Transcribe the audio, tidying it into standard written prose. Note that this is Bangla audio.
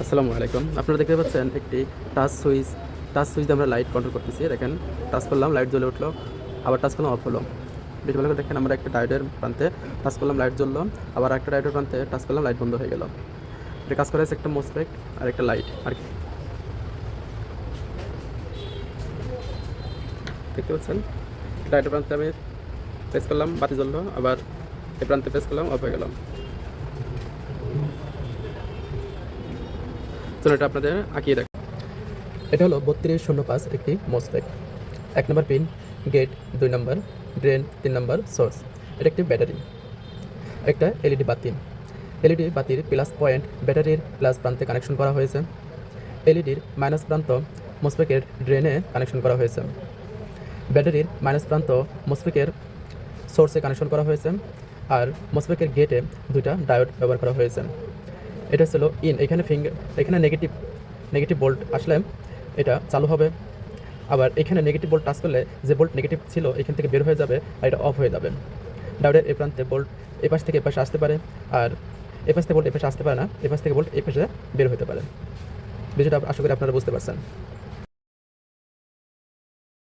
আসসালামু আলাইকুম। আপনারা দেখতে পাচ্ছেন একটি টাচ সুইচ দিয়ে আমরা লাইট কন্ট্রোল করতেছি। দেখেন, টাচ করলাম, লাইট জ্বলে উঠলো, আবার টাচ করলাম, অফ হলো। বেশ ভালো করে দেখেন, আমরা একটা ডায়োডের প্রান্তে টাচ করলাম, লাইট জ্বললো, আবার একটা ডায়োডের প্রান্তে টাচ করলাম, লাইট বন্ধ হয়ে গেল। এটা কাজ করা হয়েছে একটা মোসফেট আর একটা লাইট আর কি। দেখতে পাচ্ছেন, ডায়োডের প্রান্তে আমি প্রেস করলাম, বাতি জ্বললো, আবার এই প্রান্তে প্রেস করলাম, অফ হয়ে গেলাম। চলো এটা আপনাদের আঁকিয়ে দেখ। এটা হলো 3205 একটি মোসফেট। 1 নম্বর পিন গেট, 2 নম্বর ড্রেন, 3 নম্বর সোর্স। এটা একটি ব্যাটারি, একটা এলইডি বাতি। এলইডি বাতির প্লাস পয়েন্ট ব্যাটারির প্লাস প্রান্তে কানেকশন করা হয়েছে। এলইডির মাইনাস প্রান্ত মোসফেটের ড্রেনে কানেকশন করা হয়েছে। ব্যাটারির মাইনাস প্রান্ত মোসফেটের সোর্সে কানেকশন করা হয়েছে। আর মোসফেটের গেটে দুইটা ডায়োড ব্যবহার করা হয়েছে। এটা ছিল ইন, এখানে নেগেটিভ ভোল্ট আসলে এটা চালু হবে। আবার এখানে নেগেটিভ ভোল্ট টাচ করলে যে ভোল্ট নেগেটিভ ছিল এখান থেকে বের হয়ে যাবে আর এটা অফ হয়ে যাবে। ডায়োডের এই প্রান্তে ভোল্ট এপাশ থেকে এপাশে আসতে পারে, আর এপাশ থেকে ভোল্ট এপাশে আসতে পারে না, এপাশ থেকে ভোল্ট এপাশে বের হতে পারে। বিষয়টা আশা করি আপনারা বুঝতে পারছেন।